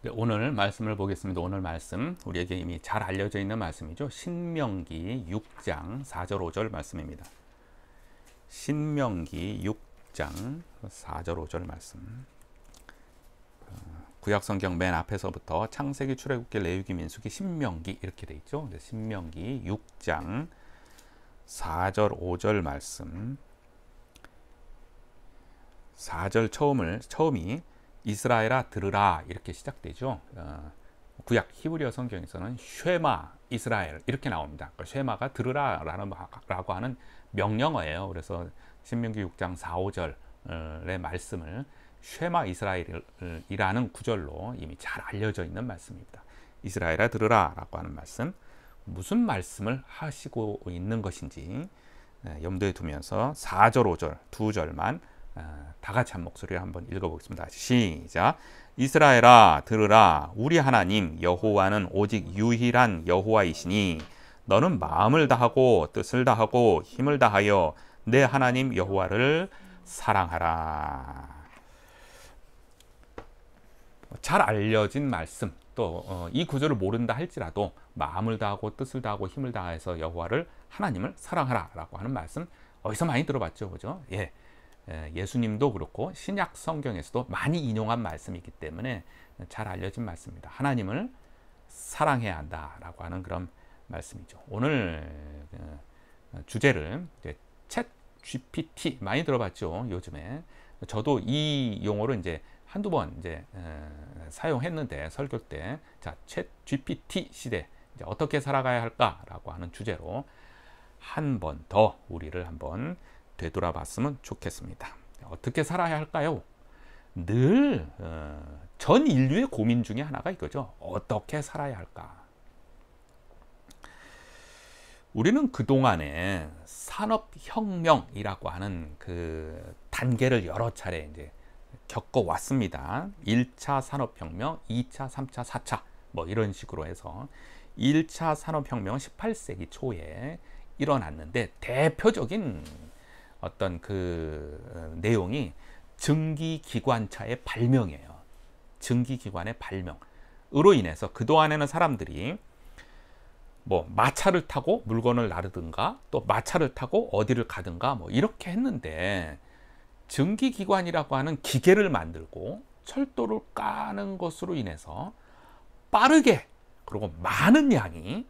네, 오늘 말씀을 보겠습니다. 오늘 말씀 우리에게 이미 잘 알려져 있는 말씀이죠. 신명기 6장 4절 5절 말씀입니다. 신명기 6장 4절 5절 말씀. 구약 성경 맨 앞에서부터 창세기, 출애굽기, 레위기, 민수기, 신명기 이렇게 돼 있죠. 신명기 6장 4절 5절 말씀. 4절 처음이 이스라엘아 들으라 이렇게 시작되죠. 구약 히브리어 성경에서는 쉐마 이스라엘 이렇게 나옵니다. 쉐마가 들으라라고 하는 명령어예요. 그래서 신명기 6장 4, 5절의 말씀을 쉐마 이스라엘이라는 구절로 이미 잘 알려져 있는 말씀입니다. 이스라엘아 들으라라고 하는 말씀, 무슨 말씀을 하시고 있는 것인지 염두에 두면서 4절, 5절 두 절만 다 같이 한 목소리로 한번 읽어보겠습니다. 시작. 이스라엘아 들으라. 우리 하나님 여호와는 오직 유일한 여호와이시니 너는 마음을 다하고 뜻을 다하고 힘을 다하여 내 하나님 여호와를 사랑하라. 잘 알려진 말씀, 또 이 구절을 모른다 할지라도 마음을 다하고 뜻을 다하고 힘을 다해서 여호와를 하나님을 사랑하라 라고 하는 말씀 어디서 많이 들어봤죠, 그죠? 예수님도 그렇고 신약 성경에서도 많이 인용한 말씀이기 때문에 잘 알려진 말씀입니다. 하나님을 사랑해야 한다라고 하는 그런 말씀이죠. 오늘 주제를 챗 GPT 많이 들어봤죠, 요즘에. 저도 이 용어를 이제 한두 번 사용했는데, 설교 때, 자, 챗 GPT 시대 이제 어떻게 살아가야 할까라고 하는 주제로 한 번 더 우리를 한번 되돌아봤으면 좋겠습니다. 어떻게 살아야 할까요? 늘 전 인류의 고민 중에 하나가 이거죠. 어떻게 살아야 할까? 우리는 그동안에 산업혁명이라고 하는 그 단계를 여러 차례 이제 겪어왔습니다. 1차 산업혁명, 2차, 3차, 4차 뭐 이런 식으로 해서 1차 산업혁명은 18세기 초에 일어났는데 대표적인 어떤 그 내용이 증기기관차의 발명이에요. 증기기관의 발명으로 인해서 그동안에는 사람들이 뭐 마차를 타고 물건을 나르든가 또 마차를 타고 어디를 가든가 뭐 이렇게 했는데, 증기기관이라고 하는 기계를 만들고 철도를 까는 것으로 인해서 빠르게 그리고 많은 양이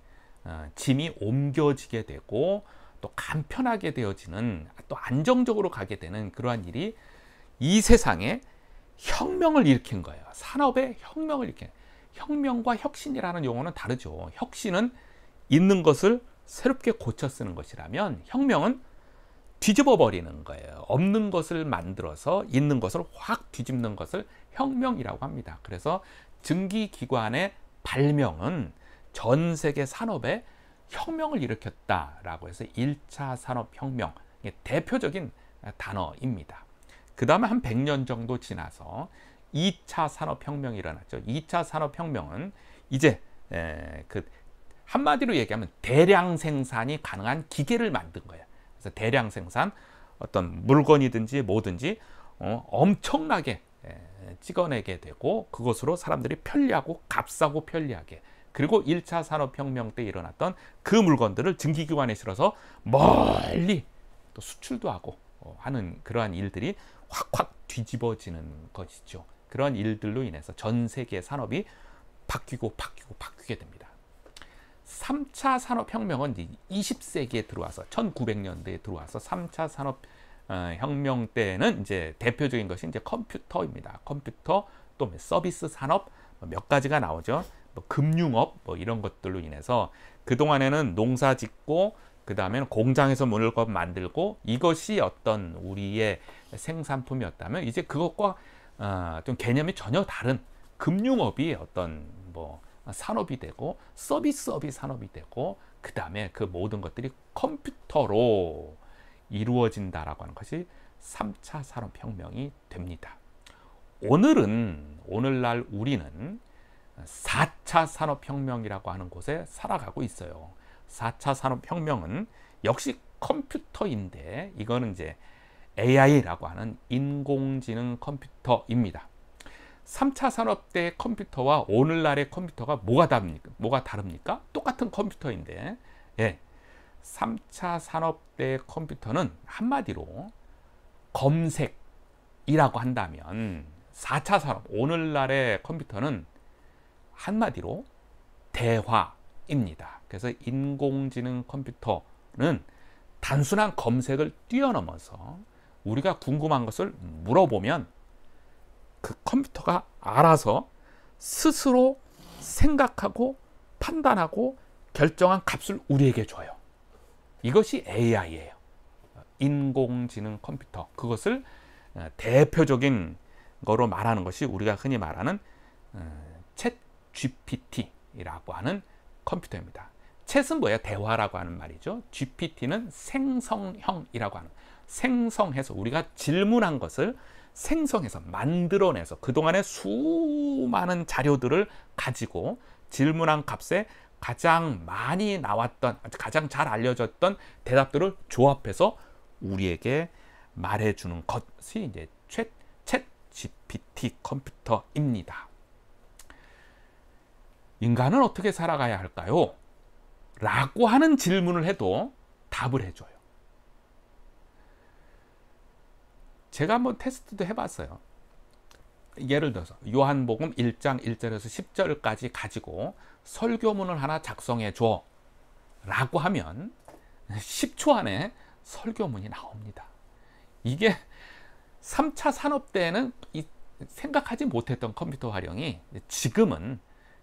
짐이 옮겨지게 되고 또 간편하게 되어지는, 또 안정적으로 가게 되는 그러한 일이 이 세상에 혁명을 일으킨 거예요. 산업의 혁명을 일으킨. 혁명과 혁신이라는 용어는 다르죠. 혁신은 있는 것을 새롭게 고쳐 쓰는 것이라면, 혁명은 뒤집어 버리는 거예요. 없는 것을 만들어서 있는 것을 확 뒤집는 것을 혁명이라고 합니다. 그래서 증기기관의 발명은 전 세계 산업에 혁명을 일으켰다라고 해서 1차 산업혁명 대표적인 단어입니다. 그 다음에 한 100년 정도 지나서 2차 산업혁명이 일어났죠. 2차 산업혁명은 이제 그 한마디로 얘기하면 대량 생산이 가능한 기계를 만든 거예요. 그래서 대량 생산, 어떤 물건이든지 뭐든지 엄청나게 찍어내게 되고 그것으로 사람들이 편리하고 값싸고 편리하게, 그리고 1차 산업혁명 때 일어났던 그 물건들을 증기기관에 실어서 멀리 또 수출도 하고 하는 그러한 일들이 확확 뒤집어지는 것이죠. 그런 일들로 인해서 전 세계 산업이 바뀌게 됩니다. 3차 산업혁명은 20세기에 들어와서 1900년대에 들어와서 3차 산업혁명 때는 이제 대표적인 것이 이제 컴퓨터입니다. 컴퓨터, 또 서비스 산업 몇 가지가 나오죠. 뭐 금융업 뭐 이런 것들로 인해서 그동안에는 농사 짓고 그 다음에는 공장에서 물건 만들고 이것이 어떤 우리의 생산품이었다면, 이제 그것과 좀 개념이 전혀 다른 금융업이 어떤 뭐 산업이 되고 서비스업이 산업이 되고, 그 다음에 그 모든 것들이 컴퓨터로 이루어진다라고 하는 것이 3차 산업혁명이 됩니다. 오늘날 우리는 4차 산업혁명이라고 하는 곳에 살아가고 있어요. 4차 산업혁명은 역시 컴퓨터인데, 이거는 이제 AI라고 하는 인공지능 컴퓨터입니다. 3차 산업대의 컴퓨터와 오늘날의 컴퓨터가 뭐가 다릅니까? 똑같은 컴퓨터인데, 예, 3차 산업대의 컴퓨터는 한마디로 검색이라고 한다면 4차 산업, 오늘날의 컴퓨터는 한마디로 대화입니다. 그래서 인공지능 컴퓨터는 단순한 검색을 뛰어넘어서 우리가 궁금한 것을 물어보면 그 컴퓨터가 알아서 스스로 생각하고 판단하고 결정한 값을 우리에게 줘요. 이것이 AI예요. 인공지능 컴퓨터. 그것을 대표적인 거로 말하는 것이 우리가 흔히 말하는 챗 GPT라고 하는 컴퓨터입니다. 챗은 뭐예요? 대화라고 하는 말이죠. GPT는 생성형이라고 하는, 생성해서 우리가 질문한 것을 생성해서 만들어내서 그동안의 수많은 자료들을 가지고 질문한 값에 가장 많이 나왔던, 가장 잘 알려졌던 대답들을 조합해서 우리에게 말해주는 것이 이제 챗 GPT 컴퓨터입니다. 인간은 어떻게 살아가야 할까요? 라고 하는 질문을 해도 답을 해줘요. 제가 한번 테스트도 해봤어요. 예를 들어서 요한복음 1장 1절에서 10절까지 가지고 설교문을 하나 작성해 줘 라고 하면 10초 안에 설교문이 나옵니다. 이게 3차 산업 때는 생각하지 못했던 컴퓨터 활용이 지금은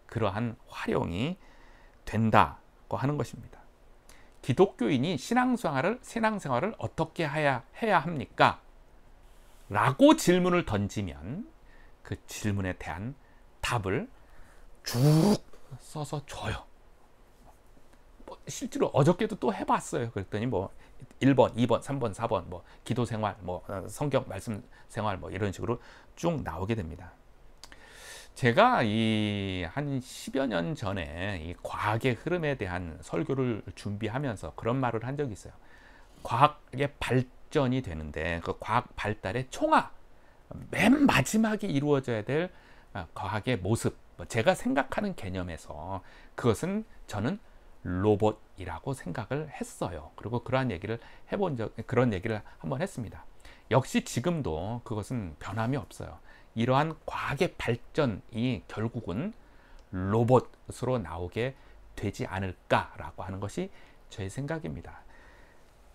그러한 활용이 된다고 하는 것입니다. 기독교인이 신앙생활을 어떻게 해야 합니까? 라고 질문을 던지면 그 질문에 대한 답을 쭉 써서 줘요. 실제로 어저께도 또 해봤어요. 그랬더니 1번, 2번, 3번, 4번, 기도 생활, 성경 말씀 생활, 이런 식으로 쭉 나오게 됩니다. 제가 한 10여 년 전에 이 과학의 흐름에 대한 설교를 준비하면서 그런 말을 한 적이 있어요. 과학의 발전이 되는데 그 과학 발달의 총화, 맨 마지막에 이루어져야 될 과학의 모습, 제가 생각하는 개념에서 그것은 저는 로봇이라고 생각을 했어요. 그리고 그런 얘기를 한번 했습니다. 역시 지금도 그것은 변함이 없어요. 이러한 과학의 발전이 결국은 로봇으로 나오게 되지 않을까라고 하는 것이 제 생각입니다.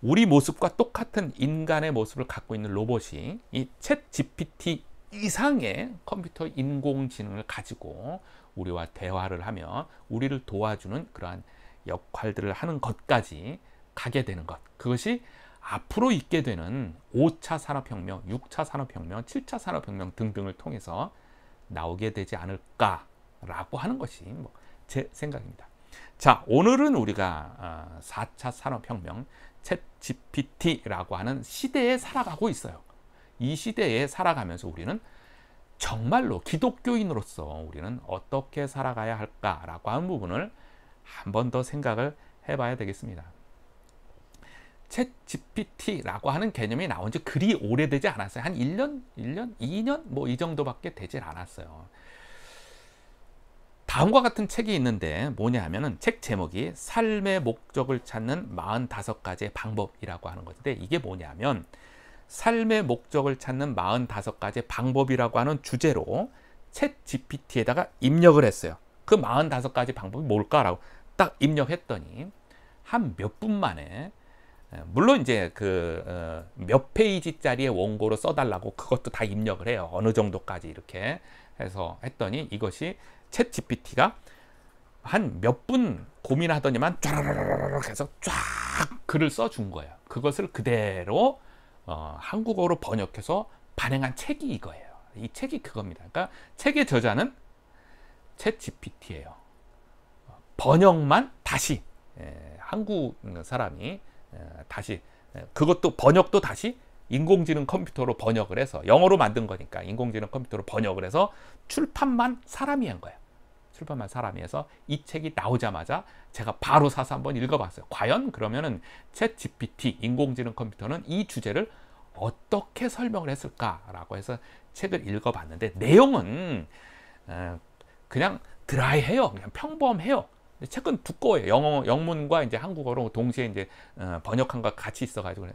우리 모습과 똑같은 인간의 모습을 갖고 있는 로봇이 이 챗 GPT 이상의 컴퓨터 인공지능을 가지고 우리와 대화를 하며 우리를 도와주는 그러한 역할들을 하는 것까지 가게 되는 것, 그것이 앞으로 있게 되는 5차 산업혁명, 6차 산업혁명, 7차 산업혁명 등등을 통해서 나오게 되지 않을까라고 하는 것이 제 생각입니다. 자, 오늘은 우리가 4차 산업혁명, 챗 GPT라고 하는 시대에 살아가고 있어요. 이 시대에 살아가면서 우리는 정말로 기독교인으로서 우리는 어떻게 살아가야 할까라고 하는 부분을 한 번 더 생각을 해봐야 되겠습니다. 챗 GPT라고 하는 개념이 나온 지 그리 오래되지 않았어요. 한 1년, 2년 이 정도밖에 되질 않았어요. 다음과 같은 책이 있는데 뭐냐 하면은 책 제목이 삶의 목적을 찾는 45가지의 방법이라고 하는 건데, 이게 뭐냐면 삶의 목적을 찾는 45가지의 방법이라고 하는 주제로 챗 GPT에다가 입력을 했어요. 그 45가지 방법이 뭘까라고 딱 입력했더니 한 몇 분 만에, 물론 이제 몇 페이지짜리의 원고로 써달라고 그것도 다 입력을 해요. 어느 정도까지 이렇게 해서 했더니 이것이 챗 GPT가 한 몇 분 고민하더니만 쫙 해서 쫙 글을 써준 거예요. 그것을 그대로 한국어로 번역해서 발행한 책이 이거예요. 이 책이 그겁니다. 그러니까 책의 저자는 챗 GPT예요. 번역만 다시 한국 사람이 다시, 그것도 번역도 다시 인공지능 컴퓨터로 번역을 해서, 영어로 만든 거니까 인공지능 컴퓨터로 번역을 해서 출판만 사람이 한 거예요. 출판만 사람이 해서 이 책이 나오자마자 제가 바로 사서 한번 읽어봤어요. 과연 그러면은 챗 GPT 인공지능 컴퓨터는 이 주제를 어떻게 설명을 했을까라고 해서 책을 읽어봤는데 내용은 그냥 드라이해요. 그냥 평범해요. 책은 두꺼워요. 영문과 이제 한국어로 동시에 이제 번역한 것 같이 있어가지고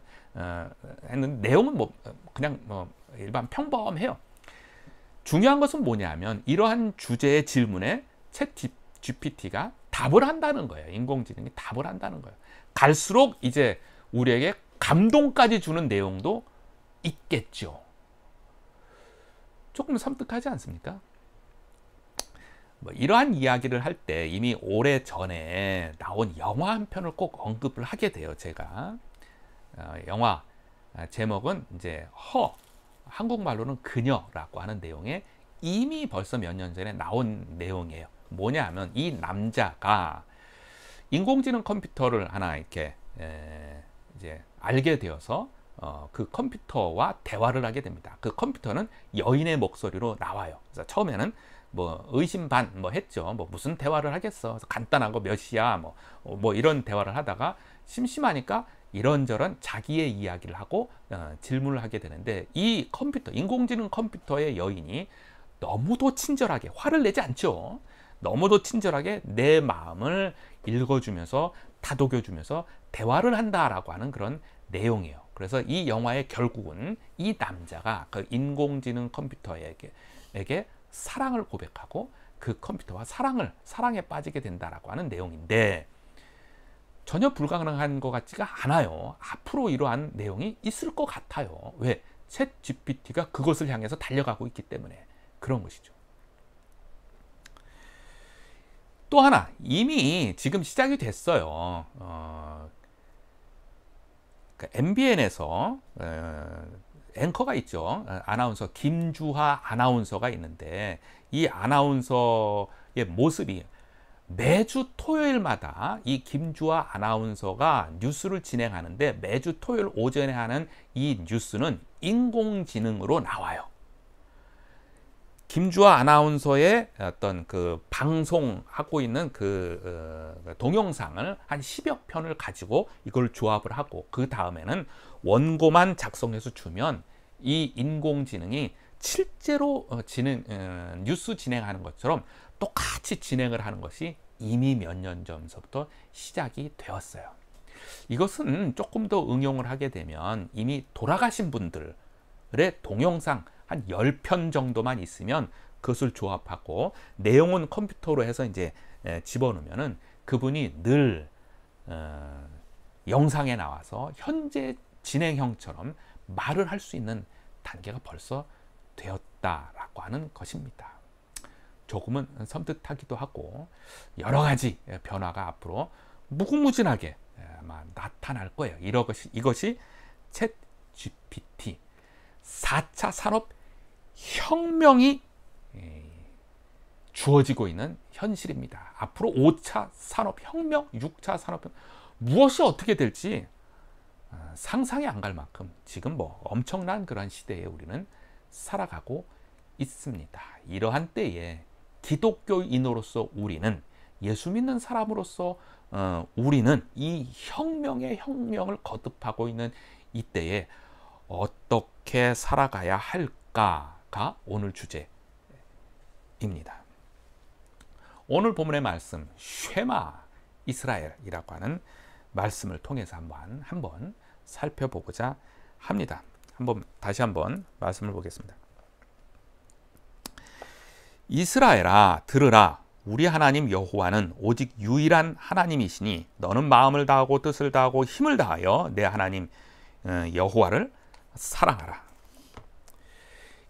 했는데 내용은 뭐 그냥 뭐 일반 평범해요. 중요한 것은 뭐냐면 이러한 주제의 질문에 챗 GPT가 답을 한다는 거예요. 인공지능이 답을 한다는 거예요. 갈수록 이제 우리에게 감동까지 주는 내용도 있겠죠. 조금 섬뜩하지 않습니까? 뭐 이러한 이야기를 할 때 이미 오래 전에 나온 영화 한 편을 꼭 언급을 하게 돼요. 제가 영화 제목은 이제 한국말로는 그녀라고 하는 내용에 이미 벌써 몇 년 전에 나온 내용이에요. 뭐냐 하면 이 남자가 인공지능 컴퓨터를 하나 이렇게 이제 알게 되어서 그 컴퓨터와 대화를 하게 됩니다. 그 컴퓨터는 여인의 목소리로 나와요. 그래서 처음에는 뭐 의심 반 뭐 했죠. 뭐 무슨 대화를 하겠어. 간단한 거 몇 시야 뭐 이런 대화를 하다가 심심하니까 이런저런 자기의 이야기를 하고 질문을 하게 되는데 이 컴퓨터, 인공지능 컴퓨터의 여인이 너무도 친절하게 화를 내지 않죠. 너무도 친절하게 내 마음을 읽어주면서 다독여주면서 대화를 한다라고 하는 그런 내용이에요. 그래서 이 영화의 결국은 이 남자가 그 인공지능 컴퓨터에게 사랑을 고백하고 그 컴퓨터와 사랑에 빠지게 된다라고 하는 내용인데 전혀 불가능한 것 같지가 않아요. 앞으로 이러한 내용이 있을 것 같아요. 왜? 챗 GPT가 그것을 향해서 달려가고 있기 때문에 그런 것이죠. 또 하나 이미 지금 시작이 됐어요. MBN에서 앵커가 있죠. 아나운서 김주하 아나운서가 있는데 이 아나운서의 모습이 매주 토요일마다 이 김주하 아나운서가 뉴스를 진행하는데 매주 토요일 오전에 하는 이 뉴스는 인공지능으로 나와요. 김주하 아나운서의 어떤 그 방송하고 있는 그 동영상을 한 10여 편을 가지고 이걸 조합을 하고 그 다음에는 원고만 작성해서 주면 이 인공지능이 실제로 뉴스 진행하는 것처럼 똑같이 진행을 하는 것이 이미 몇 년 전부터 시작이 되었어요. 이것은 조금 더 응용을 하게 되면 이미 돌아가신 분들의 동영상 한 10편 정도만 있으면 그것을 조합하고 내용은 컴퓨터로 해서 이제 집어넣으면은 그분이 늘 영상에 나와서 현재 진행형처럼 말을 할 수 있는 단계가 벌써 되었다라고 하는 것입니다. 조금은 섬뜩하기도 하고 여러 가지 변화가 앞으로 무궁무진하게 아마 나타날 거예요. 이것이 챗 GPT 4차 산업 혁명이 주어지고 있는 현실입니다. 앞으로 5차 산업혁명, 6차 산업혁명 무엇이 어떻게 될지 상상이 안 갈 만큼 지금 뭐 엄청난 그런 시대에 우리는 살아가고 있습니다. 이러한 때에 기독교인으로서 우리는 예수 믿는 사람으로서 우리는 이 혁명을 거듭하고 있는 이때에 어떻게 살아가야 할까가 오늘 주제입니다. 오늘 본문의 말씀 쉐마 이스라엘이라고 하는 말씀을 통해서 한번 살펴보고자 합니다. 다시 한번 말씀을 보겠습니다. 이스라엘아 들으라 우리 하나님 여호와는 오직 유일한 하나님이시니 너는 마음을 다하고 뜻을 다하고 힘을 다하여 내 하나님 여호와를 사랑하라.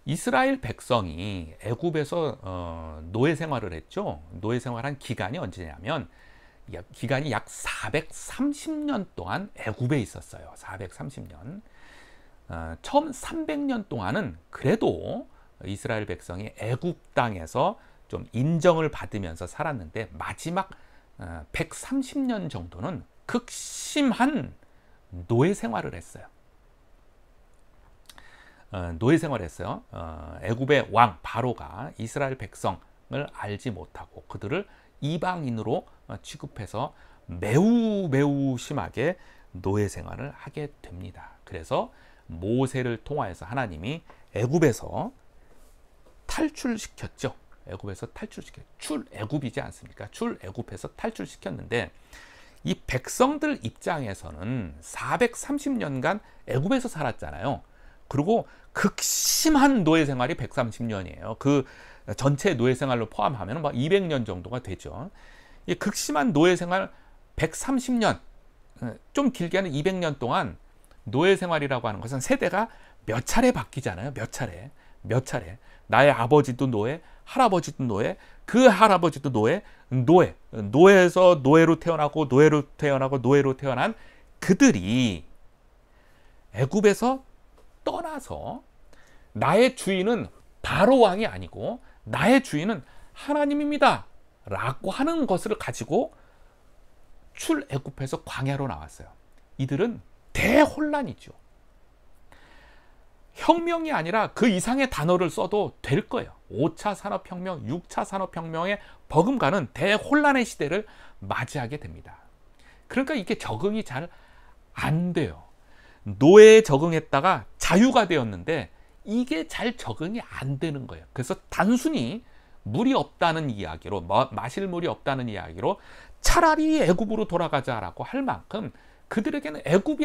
이스라엘 백성이 애굽에서 노예 생활을 했죠. 노예 생활한 기간이 언제냐면 기간이 약 430년 동안 애굽에 있었어요. 430년. 처음 300년 동안은 그래도 이스라엘 백성이 애굽 땅에서 좀 인정을 받으면서 살았는데 마지막 130년 정도는 극심한 노예 생활을 했어요. 노예 생활을 했어요. 애굽의 왕 바로가 이스라엘 백성을 알지 못하고 그들을 이방인으로 취급해서 매우 심하게 노예 생활을 하게 됩니다. 그래서 모세를 통하여서 하나님이 애굽에서 탈출시켰죠. 애굽에서 탈출시켰죠. 출애굽이지 않습니까? 출애굽에서 탈출시켰는데 이 백성들 입장에서는 430년간 애굽에서 살았잖아요. 그리고 극심한 노예 생활이 130년이에요. 그 전체 노예 생활로 포함하면 막 200년 정도가 되죠. 이 극심한 노예 생활 130년, 좀 길게는 200년 동안 노예 생활이라고 하는 것은 세대가 몇 차례 바뀌잖아요. 몇 차례. 나의 아버지도 노예, 할아버지도 노예, 그 할아버지도 노예, 노예에서 노예로 태어나고 노예로 태어난 그들이 애굽에서 떠나서 나의 주인은 바로 왕이 아니고 나의 주인은 하나님입니다 라고 하는 것을 가지고 출애굽해서 광야로 나왔어요. 이들은 대혼란이죠. 혁명이 아니라 그 이상의 단어를 써도 될 거예요. 5차 산업혁명, 6차 산업혁명에 버금가는 대혼란의 시대를 맞이하게 됩니다. 그러니까 이게 적응이 잘 안 돼요. 노예에 적응했다가 자유가 되었는데 이게 잘 적응이 안 되는 거예요. 그래서 단순히 물이 없다는 이야기로, 마실 물이 없다는 이야기로 차라리 애굽으로 돌아가자라고 할 만큼 그들에게는 애굽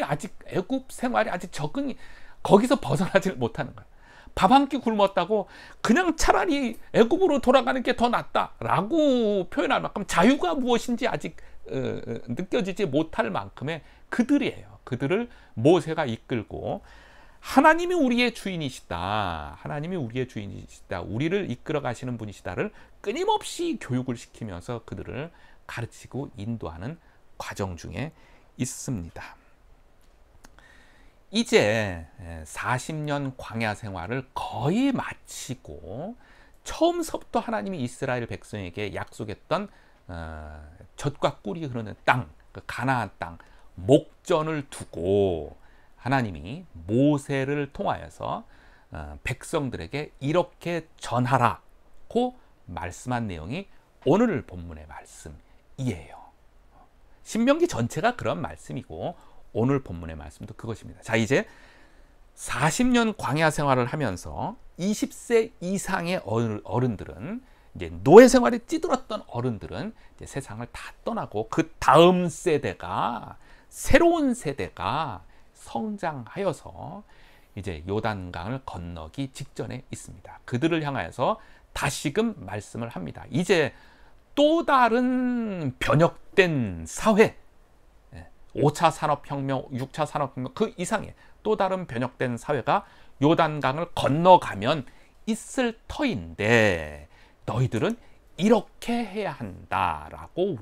생활이 아직 적응이 거기서 벗어나질 못하는 거예요. 밥 한 끼 굶었다고 그냥 차라리 애굽으로 돌아가는 게 더 낫다라고 표현할 만큼 자유가 무엇인지 아직 느껴지지 못할 만큼의 그들이에요. 그들을 모세가 이끌고 하나님이 우리의 주인이시다. 우리를 이끌어 가시는 분이시다를 끊임없이 교육을 시키면서 그들을 가르치고 인도하는 과정 중에 있습니다. 이제 40년 광야 생활을 거의 마치고 처음서부터 하나님이 이스라엘 백성에게 약속했던 젖과 꿀이 흐르는 땅, 그 가나안 땅 목전을 두고 하나님이 모세를 통하여서 백성들에게 이렇게 전하라고 말씀한 내용이 오늘 본문의 말씀이에요. 신명기 전체가 그런 말씀이고 오늘 본문의 말씀도 그것입니다. 자, 이제 40년 광야 생활을 하면서 20세 이상의 어른들은 이제 노예 생활에 찌들었던 어른들은 이제 세상을 다 떠나고 그 다음 세대가 새로운 세대가 성장하여서 이제 요단강을 건너기 직전에 있습니다. 그들을 향하여서 다시금 말씀을 합니다. 이제 또 다른 변혁된 사회, 5차 산업혁명, 6차 산업혁명 그 이상의 또 다른 변혁된 사회가 요단강을 건너가면 있을 터인데 너희들은 이렇게 해야 한다라고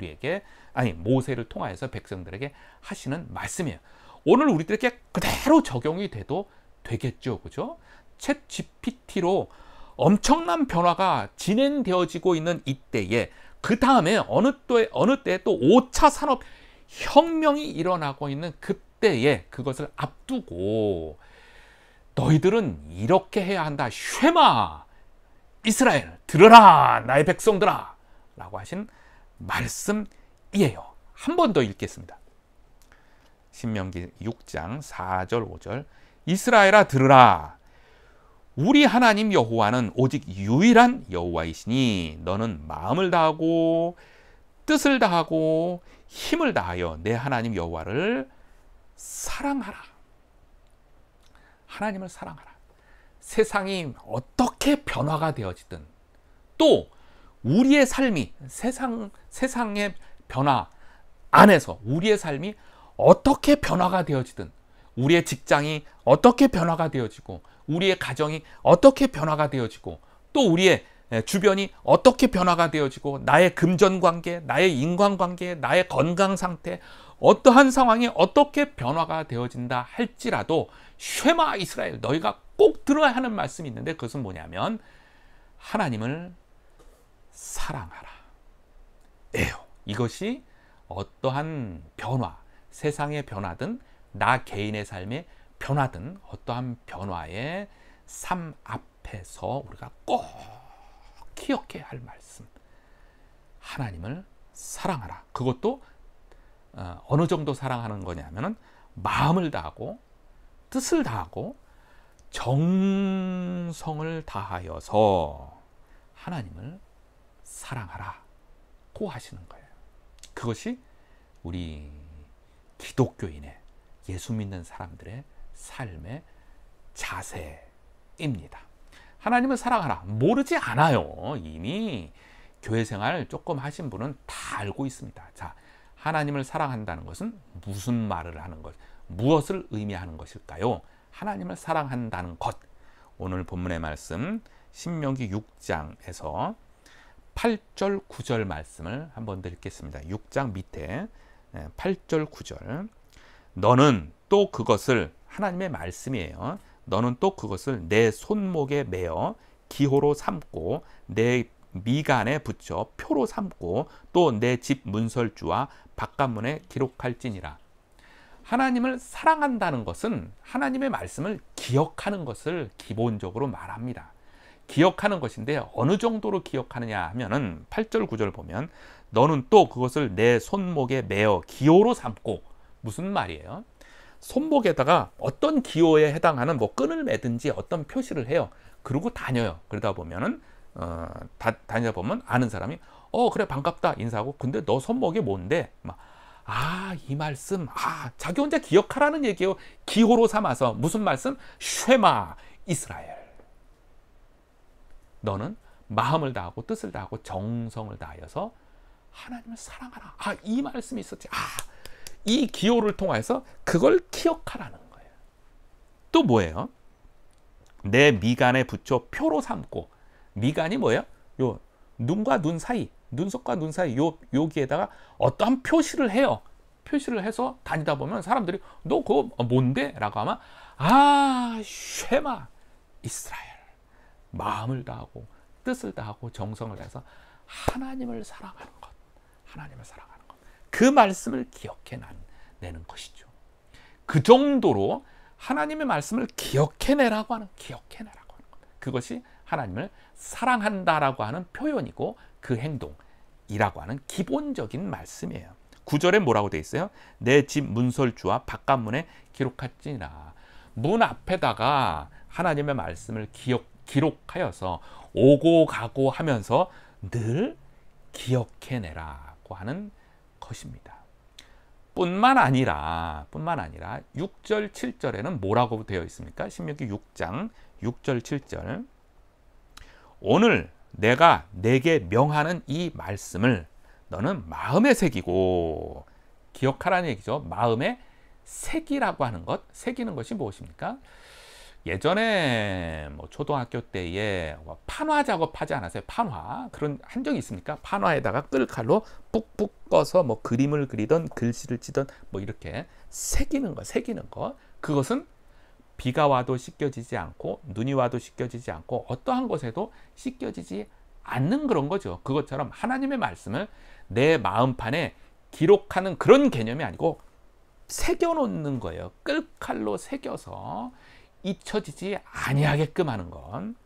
모세를 통하여서 백성들에게 하시는 말씀이에요. 오늘 우리들에게 그대로 적용이 돼도 되겠죠. 그죠? 챗 GPT로 엄청난 변화가 진행되어지고 있는 이때에 그 다음에 어느 때에 또 5차 산업 혁명이 일어나고 있는 그때에 그것을 앞두고 너희들은 이렇게 해야 한다. 쉐마 이스라엘 들으라 나의 백성들아 라고 하신 말씀이에요. 한 번 더 읽겠습니다. 신명기 6장 4절 5절 이스라엘아 들으라 우리 하나님 여호와는 오직 유일한 여호와이시니 너는 마음을 다하고 뜻을 다하고 힘을 다하여 내 하나님 여호와를 사랑하라. 하나님을 사랑하라. 세상이 어떻게 변화가 되어지든 또 우리의 삶이 세상의 변화 안에서 우리의 삶이 어떻게 변화가 되어지든 우리의 직장이 어떻게 변화가 되어지고 우리의 가정이 어떻게 변화가 되어지고 또 우리의 주변이 어떻게 변화가 되어지고 나의 금전관계, 나의 인간관계, 나의 건강 상태 어떠한 상황이 어떻게 변화가 되어진다 할지라도 쉐마 이스라엘 너희가 꼭 들어야 하는 말씀이 있는데 그것은 뭐냐면 하나님을 사랑하라 에요. 이것이 어떠한 변화, 세상의 변화든 나 개인의 삶의 변화든 어떠한 변화의 삶 앞에서 우리가 꼭 기억해야 할 말씀. 하나님을 사랑하라. 그것도 어느 정도 사랑하는 거냐면은 마음을 다하고 뜻을 다하고 정성을 다하여서 하나님을 사랑하라고 하시는 거예요. 그것이 우리 기독교인의, 예수 믿는 사람들의 삶의 자세입니다. 하나님을 사랑하라. 모르지 않아요. 이미 교회 생활 조금 하신 분은 다 알고 있습니다. 자, 하나님을 사랑한다는 것은 무슨 말을 하는 것, 무엇을 의미하는 것일까요? 하나님을 사랑한다는 것. 오늘 본문의 말씀 신명기 6장에서 8절 9절 말씀을 한번 드리겠습니다. 6장 밑에 8절 9절. 너는 또 그것을, 하나님의 말씀이에요. 너는 또 그것을 내 손목에 매어 기호로 삼고 내 미간에 붙여 표로 삼고 또 내 집 문설주와 바깥문에 기록할지니라. 하나님을 사랑한다는 것은 하나님의 말씀을 기억하는 것을 기본적으로 말합니다. 기억하는 것인데 어느 정도로 기억하느냐 하면은 8절 9절 보면 너는 또 그것을 내 손목에 매어 기호로 삼고, 무슨 말이에요? 손목에다가 어떤 기호에 해당하는 뭐 끈을 매든지 어떤 표시를 해요. 그러고 다녀요. 그러다 보면은 다니다 보면 아는 사람이 그래 반갑다 인사하고, 근데 너 손목이 뭔데? 막 이 말씀 자기 혼자 기억하라는 얘기예요. 기호로 삼아서. 무슨 말씀? 쉐마 이스라엘. 너는 마음을 다하고 뜻을 다하고 정성을 다하여서 하나님을 사랑하라. 이 말씀이 있었지. 이 기호를 통해서 그걸 기억하라는 거예요. 또 뭐예요? 내 미간에 붙여 표로 삼고. 미간이 뭐예요? 요 눈과 눈 사이, 눈썹과 눈 사이 여기에다가 어떠한 표시를 해요. 표시를 해서 다니다 보면 사람들이 너 그거 뭔데? 라고 하면 쉐마 이스라엘. 마음을 다하고 뜻을 다하고 정성을 다해서 하나님을 사랑하는 것. 하나님을 사랑하는 것. 그 말씀을 기억해내는 것이죠. 그 정도로 하나님의 말씀을 기억해내라고 하는 것. 그것이 하나님을 사랑한다라고 하는 표현이고 그 행동이라고 하는 기본적인 말씀이에요. 9절에 뭐라고 되어 있어요? 내 집 문설주와 바깥문에 기록할지니라. 문 앞에다가 하나님의 말씀을 기록하여서 오고 가고 하면서 늘 기억해내라고 하는 것입니다. 뿐만 아니라 6절 7절에는 뭐라고 되어 있습니까? 신명기 6장 6절 7절. 오늘 내가 내게 명하는 이 말씀을 너는 마음에 새기고, 기억하라는 얘기죠. 마음에 새기라고 하는 것. 새기는 것이 무엇입니까? 예전에 초등학교 때에 판화 작업하지 않았어요? 판화. 그런 한 적이 있습니까? 판화에다가 끌칼로 푹푹 꺼서 그림을 그리던 글씨를 치던 이렇게 새기는 거. 그것은 비가 와도 씻겨지지 않고 눈이 와도 씻겨지지 않고 어떠한 것에도 씻겨지지 않는 그런 거죠. 그것처럼 하나님의 말씀을 내 마음판에 기록하는 그런 개념이 아니고 새겨놓는 거예요. 끌칼로 새겨서 잊혀지지 아니하게끔 하는 건.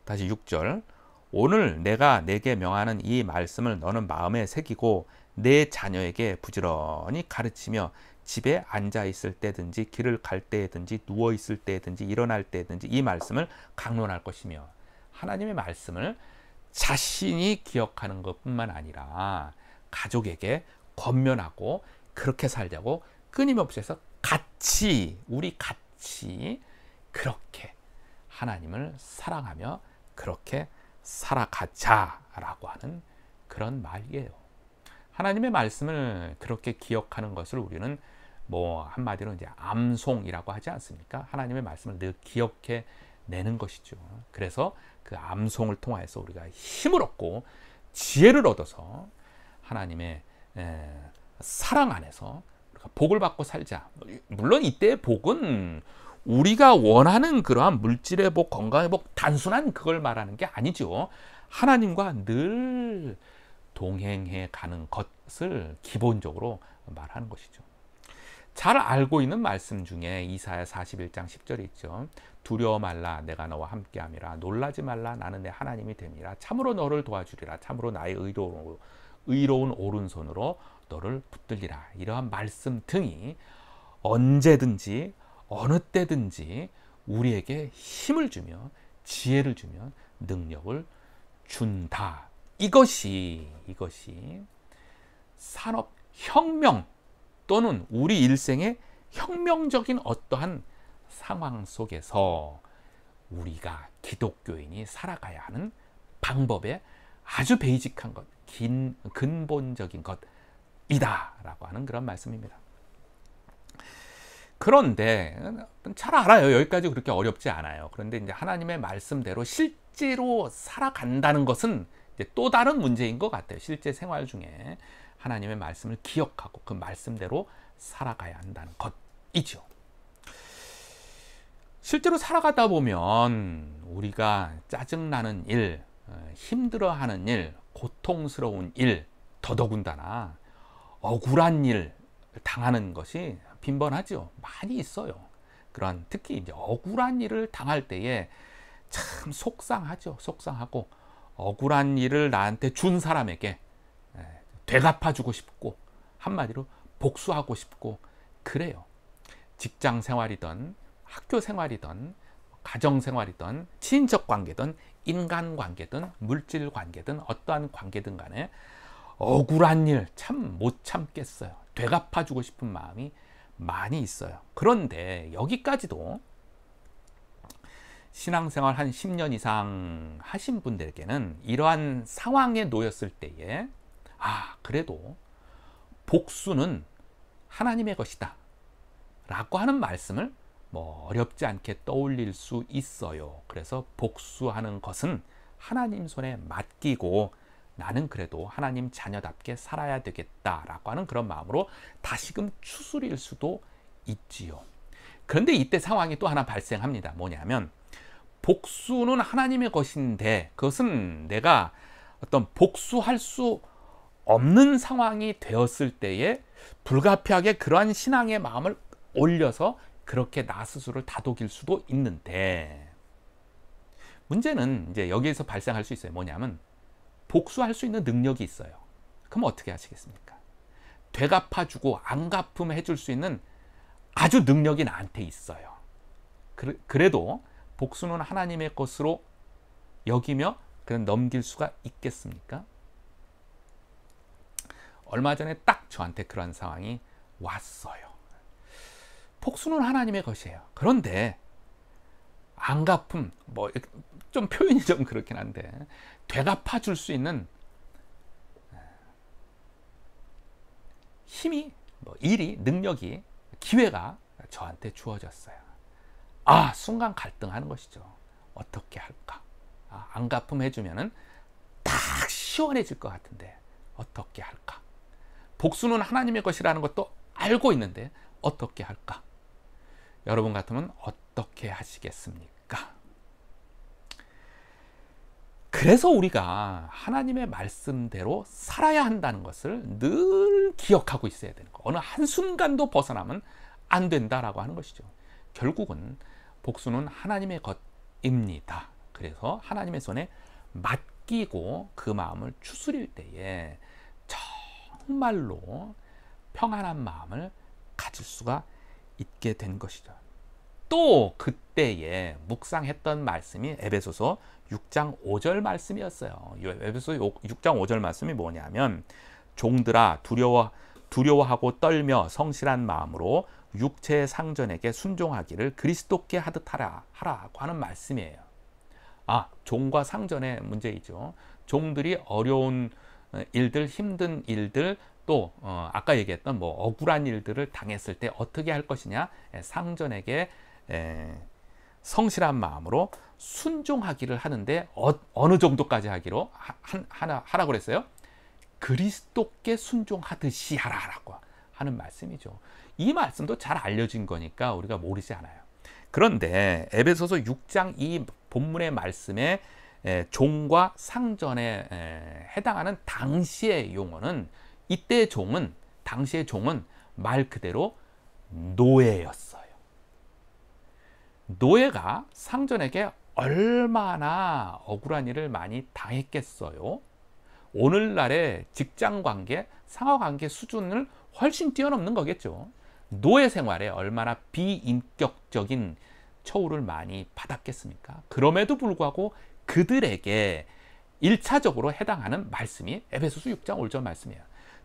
다시 6절. 오늘 내가 내게 명하는 이 말씀을 너는 마음에 새기고 내 자녀에게 부지런히 가르치며 집에 앉아 있을 때든지 길을 갈 때든지 누워 있을 때든지 일어날 때든지 이 말씀을 강론할 것이며. 하나님의 말씀을 자신이 기억하는 것뿐만 아니라 가족에게 권면하고 그렇게 살자고 끊임없이 해서 우리 같이 그렇게 하나님을 사랑하며 그렇게 살아가자라고 하는 그런 말이에요. 하나님의 말씀을 그렇게 기억하는 것을 우리는 한마디로 이제 암송이라고 하지 않습니까? 하나님의 말씀을 늘 기억해 내는 것이죠. 그래서 그 암송을 통해서 우리가 힘을 얻고 지혜를 얻어서 하나님의 사랑 안에서 우리가 복을 받고 살자. 물론 이때의 복은 우리가 원하는 그러한 물질의 복, 건강의 복, 단순한 그걸 말하는 게 아니죠. 하나님과 늘 동행해 가는 것을 기본적으로 말하는 것이죠. 잘 알고 있는 말씀 중에 이사야 41장 10절에 있죠. 두려워 말라 내가 너와 함께함이라. 놀라지 말라 나는 내 하나님이 됨이라. 참으로 너를 도와주리라. 참으로 나의 의로운 오른손으로 너를 붙들리라. 이러한 말씀 등이 언제든지 어느 때든지 우리에게 힘을 주며 지혜를 주며 능력을 준다. 이것이 산업혁명 또는 우리 일생의 혁명적인 어떠한 상황 속에서 우리가 기독교인이 살아가야 하는 방법의 아주 베이직한 것, 근본적인 것이다 라고 하는 그런 말씀입니다. 그런데 잘 알아요. 여기까지 그렇게 어렵지 않아요. 그런데 이제 하나님의 말씀대로 실제로 살아간다는 것은 이제 또 다른 문제인 것 같아요. 실제 생활 중에 하나님의 말씀을 기억하고 그 말씀대로 살아가야 한다는 것이죠. 실제로 살아가다 보면 우리가 짜증나는 일, 힘들어하는 일, 고통스러운 일, 더더군다나 억울한 일 당하는 것이 빈번하죠. 많이 있어요. 그런 특히 이제 억울한 일을 당할 때에 참 속상하죠. 속상하고 억울한 일을 나한테 준 사람에게 되갚아주고 싶고 한마디로 복수하고 싶고 그래요. 직장 생활이든 학교 생활이든 가정 생활이든 친인척 관계든 인간 관계든 물질 관계든 어떠한 관계든 간에 억울한 일 참 못 참겠어요. 되갚아주고 싶은 마음이 많이 있어요. 그런데 여기까지도 신앙생활 한 10년 이상 하신 분들에게는 이러한 상황에 놓였을 때에 그래도 복수는 하나님의 것이다 라고 하는 말씀을 어렵지 않게 떠올릴 수 있어요. 그래서 복수하는 것은 하나님 손에 맡기고 나는 그래도 하나님 자녀답게 살아야 되겠다라고 하는 그런 마음으로 다시금 추스릴 수도 있지요. 그런데 이때 상황이 또 하나 발생합니다. 뭐냐면 복수는 하나님의 것인데 그것은 내가 어떤 복수할 수 없는 상황이 되었을 때에 불가피하게 그러한 신앙의 마음을 올려서 그렇게 나 스스로를 다독일 수도 있는데 문제는 이제 여기에서 발생할 수 있어요. 뭐냐면 복수할 수 있는 능력이 있어요. 그럼 어떻게 하시겠습니까? 되갚아주고 안 갚으면 해줄 수 있는 아주 능력이 나한테 있어요. 그래도 복수는 하나님의 것으로 여기며 그냥 넘길 수가 있겠습니까? 얼마 전에 딱 저한테 그런 상황이 왔어요. 복수는 하나님의 것이에요. 그런데 안 갚음, 좀 표현이 좀 그렇긴 한데 되갚아 줄 수 있는 힘이, 일이, 능력이, 기회가 저한테 주어졌어요. 순간 갈등하는 것이죠. 어떻게 할까? 안 갚음 해주면은 딱 시원해질 것 같은데 어떻게 할까? 복수는 하나님의 것이라는 것도 알고 있는데 어떻게 할까? 여러분 같으면 어떻게 하시겠습니까? 그래서 우리가 하나님의 말씀대로 살아야 한다는 것을 늘 기억하고 있어야 되는 거. 어느 한순간도 벗어나면 안 된다라고 하는 것이죠. 결국은 복수는 하나님의 것입니다. 그래서 하나님의 손에 맡기고 그 마음을 추스릴 때에 정말로 평안한 마음을 가질 수가 있게 된 것이죠. 또 그때에 묵상했던 말씀이 에베소서 6장 5절 말씀이었어요. 에베소서 6장 5절 말씀이 뭐냐면 종들아 두려워하고 떨며 성실한 마음으로 육체의 상전에게 순종하기를 그리스도께 하듯 하라고 하는 말씀이에요. 종과 상전의 문제이죠. 종들이 어려운 일들, 힘든 일들, 또 아까 얘기했던 억울한 일들을 당했을 때 어떻게 할 것이냐, 상전에게 성실한 마음으로 순종하기를 하는데 어느 정도까지 하라고 그랬어요? 그리스도께 순종하듯이 하라라고 하는 말씀이죠. 이 말씀도 잘 알려진 거니까 우리가 모르지 않아요. 그런데 에베소서 6장 이 본문의 말씀에 종과 상전에 해당하는 당시의 용어는, 이때의 종은, 당시의 종은 말 그대로 노예였어요. 노예가 상전에게 얼마나 억울한 일을 많이 당했겠어요. 오늘날의 직장관계, 상하관계 수준을 훨씬 뛰어넘는 거겠죠. 노예 생활에 얼마나 비인격적인 처우를 많이 받았겠습니까? 그럼에도 불구하고 그들에게 1차적으로 해당하는 말씀이 에베소서 6장 5절 말씀이에요.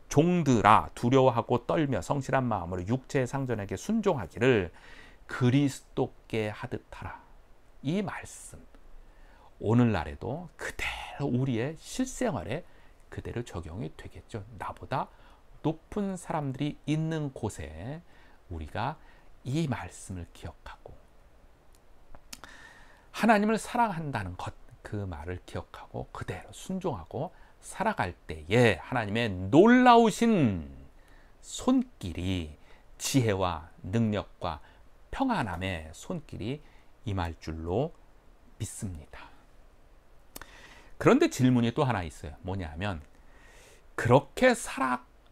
종들아 두려워하고 떨며 성실한 마음으로 육체의 상전에게 순종하기를 그리스도께 하듯 하라. 이 말씀 오늘날에도 그대로 우리의 실생활에 그대로 적용이 되겠죠. 나보다 높은 사람들이 있는 곳에 우리가 이 말씀을 기억하고 하나님을 사랑한다는 것, 그 말을 기억하고 그대로 순종하고 살아갈 때에 하나님의 놀라우신 손길이 지혜와 능력과 평안함의 손길이 임할 줄로 믿습니다. 그런데 질문이 또 하나 있어요. 뭐냐면 그렇게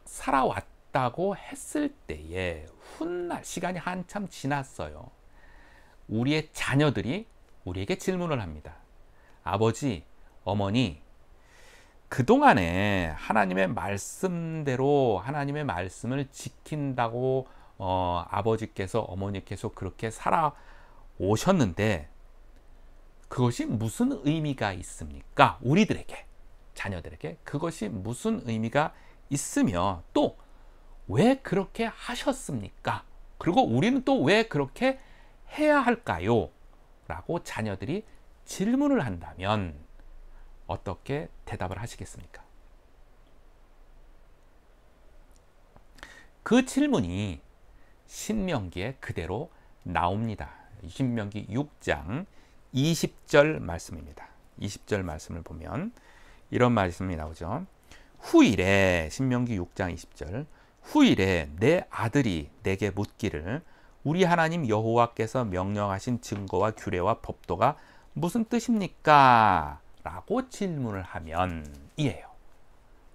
살아왔다고 했을 때에 훗날 시간이 한참 지났어요. 우리의 자녀들이 우리에게 질문을 합니다. 아버지, 어머니, 그동안에 하나님의 말씀대로 하나님의 말씀을 지킨다고 아버지께서 어머니께서 그렇게 살아오셨는데 그것이 무슨 의미가 있습니까? 우리들에게, 자녀들에게 그것이 무슨 의미가 있으며 또 왜 그렇게 하셨습니까? 그리고 우리는 또 왜 그렇게 해야 할까요? 라고 자녀들이 질문을 한다면 어떻게 대답을 하시겠습니까? 그 질문이 신명기에 그대로 나옵니다. 신명기 6장 20절 말씀입니다. 20절 말씀을 보면 이런 말씀이 나오죠. 후일에, 신명기 6장 20절, 후일에 내 아들이 내게 묻기를 우리 하나님 여호와께서 명령하신 증거와 규례와 법도가 무슨 뜻입니까? 라고 질문을 하면 이에요.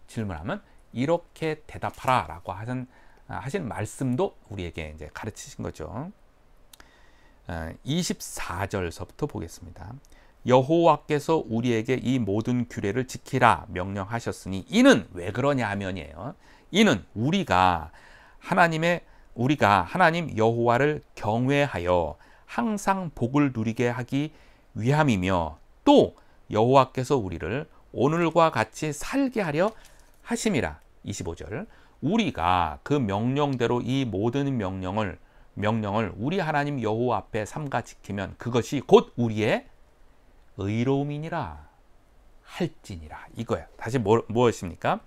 질문하면 이렇게 대답하라 라고 하신 말씀도 우리에게 이제 가르치신 거죠. 24절서부터 보겠습니다. 여호와께서 우리에게 이 모든 규례를 지키라 명령하셨으니 이는 왜 그러냐 하면이에요. 이는 우리가 하나님 여호와를 경외하여 항상 복을 누리게 하기 위함이며 또 여호와께서 우리를 오늘과 같이 살게 하려 하심이라. 25절 우리가 그 명령대로 이 모든 명령을 우리 하나님 여호와 앞에 삼가 지키면 그것이 곧 우리의 의로움이니라 할지니라. 이거야. 다시 무엇입니까?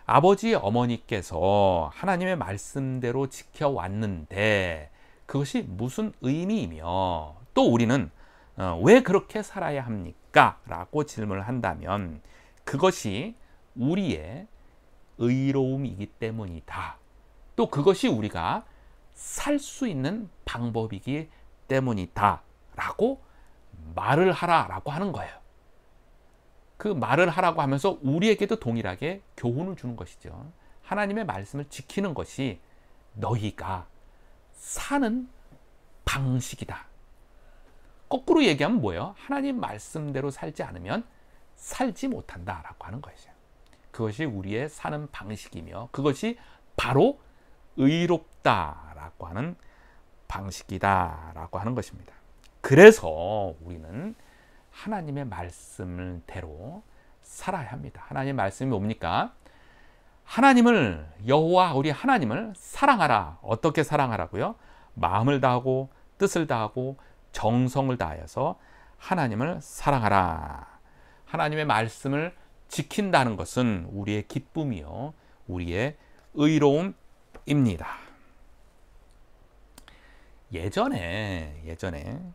아버지 어머니께서 하나님의 말씀대로 지켜왔는데 그것이 무슨 의미이며 또 우리는 왜 그렇게 살아야 합니까? 라고 질문을 한다면 그것이 우리의 의로움이기 때문이다. 또 그것이 우리가 살 수 있는 방법이기 때문이다. 라고 말을 하라라고 하는 거예요. 그 말을 하라고 하면서 우리에게도 동일하게 교훈을 주는 것이죠. 하나님의 말씀을 지키는 것이 너희가 사는 방식이다. 거꾸로 얘기하면 뭐예요? 하나님 말씀대로 살지 않으면 살지 못한다라고 하는 것이죠. 그것이 우리의 사는 방식이며 그것이 바로 의롭다라고 하는 방식이다라고 하는 것입니다. 그래서 우리는 하나님의 말씀대로 살아야 합니다. 하나님의 말씀이 뭡니까? 하나님을 여호와 우리 하나님을 사랑하라. 어떻게 사랑하라고요? 마음을 다하고 뜻을 다하고 정성을 다하여서 하나님을 사랑하라. 하나님의 말씀을 지킨다는 것은 우리의 기쁨이요 우리의 의로움입니다. 예전에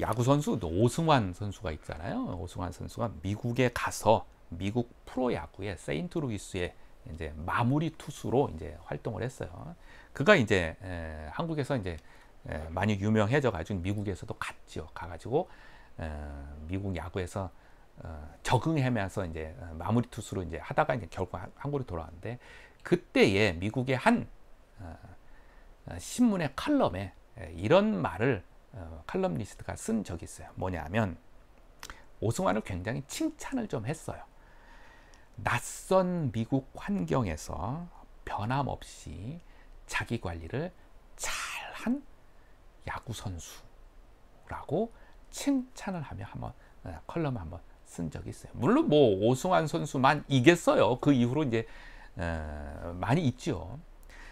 야구 선수 오승환 선수가 있잖아요. 오승환 선수가 미국에 가서 미국 프로야구의 세인트루이스의 이제 마무리 투수로 이제 활동을 했어요. 그가 이제 한국에서 이제 많이 유명해져 가지고 미국에서도 갔죠. 가가지고 미국 야구에서 적응하면서 이제 마무리 투수로 이제 하다가 이제 결국 한국으로 돌아왔는데 그때에 미국의 한 신문의 칼럼에 이런 말을 칼럼니스트가 쓴 적이 있어요. 뭐냐면 오승환을 굉장히 칭찬을 좀 했어요. 낯선 미국 환경에서 변함없이 자기 관리를 잘한 야구 선수라고 칭찬을 하며 한번 컬럼 한번 쓴 적이 있어요. 물론 뭐 오승환 선수만 이겼어요. 그 이후로 이제 많이 있죠.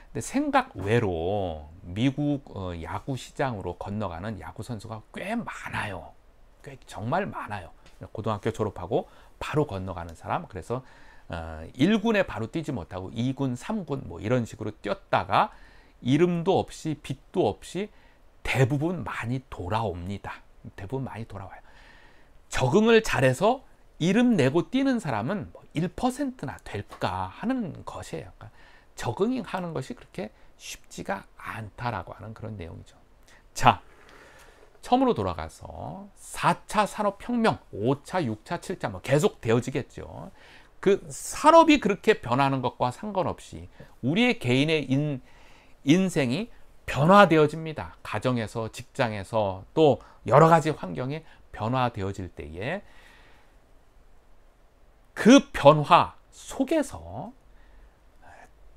근데 생각 외로 미국 야구 시장으로 건너가는 야구 선수가 꽤 많아요. 꽤 정말 많아요. 고등학교 졸업하고 바로 건너가는 사람. 그래서 1군에 바로 뛰지 못하고 2군, 3군 뭐 이런 식으로 뛰었다가 이름도 없이 빛도 없이 대부분 많이 돌아옵니다. 대부분 많이 돌아와요. 적응을 잘해서 이름 내고 뛰는 사람은 1%나 될까 하는 것이에요. 그러니까 적응하는 것이 그렇게 쉽지가 않다라고 하는 그런 내용이죠. 자, 처음으로 돌아가서 4차 산업혁명, 5차, 6차, 7차 뭐 계속 되어지겠죠. 그 산업이 그렇게 변하는 것과 상관없이 우리의 개인의 인생이 변화되어집니다. 가정에서, 직장에서 또 여러 가지 환경에 변화되어질 때에 그 변화 속에서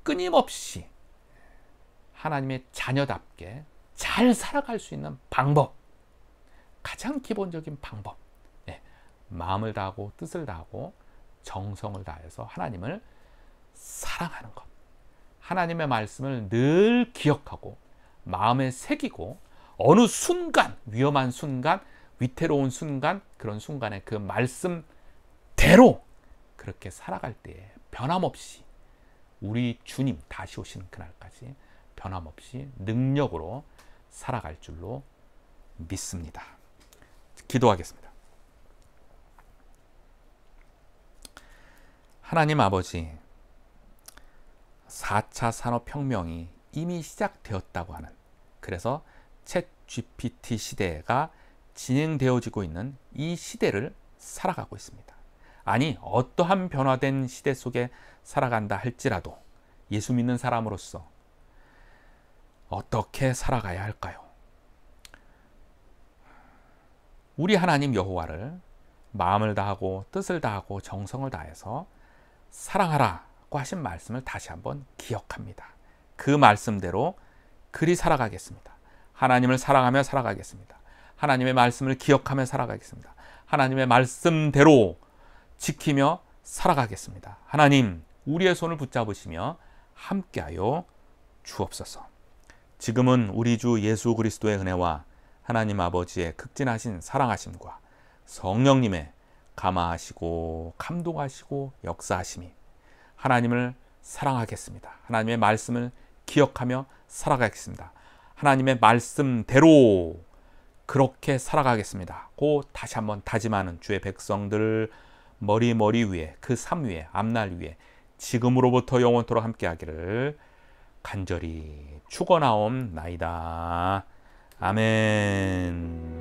끊임없이 하나님의 자녀답게 잘 살아갈 수 있는 방법, 가장 기본적인 방법, 마음을 다하고 뜻을 다하고 정성을 다해서 하나님을 사랑하는 것, 하나님의 말씀을 늘 기억하고 마음에 새기고 어느 순간, 위험한 순간, 위태로운 순간, 그런 순간에 그 말씀대로 그렇게 살아갈 때에 변함없이 우리 주님 다시 오시는 그날까지 변함없이 능력으로 살아갈 줄로 믿습니다. 기도하겠습니다. 하나님 아버지, 4차 산업혁명이 이미 시작되었다고 하는, 그래서 챗 GPT 시대가 진행되어지고 있는 이 시대를 살아가고 있습니다. 아니, 어떠한 변화된 시대 속에 살아간다 할지라도 예수 믿는 사람으로서 어떻게 살아가야 할까요? 우리 하나님 여호와를 마음을 다하고 뜻을 다하고 정성을 다해서 사랑하라고 하신 말씀을 다시 한번 기억합니다. 그 말씀대로 그리 살아가겠습니다. 하나님을 사랑하며 살아가겠습니다. 하나님의 말씀을 기억하며 살아가겠습니다. 하나님의 말씀대로 지키며 살아가겠습니다. 하나님, 우리의 손을 붙잡으시며 함께하여 주옵소서. 지금은 우리 주 예수 그리스도의 은혜와 하나님 아버지의 극진하신 사랑하심과 성령님의 감화하시고 감동하시고 역사하심이 하나님을 사랑하겠습니다. 하나님의 말씀을 기억하며 살아가겠습니다. 하나님의 말씀대로 그렇게 살아가겠습니다. 고 다시 한번 다짐하는 주의 백성들 머리 위에, 그 삶 위에, 앞날 위에 지금으로부터 영원토록 함께하기를 간절히 축원하옵나이다. 아멘.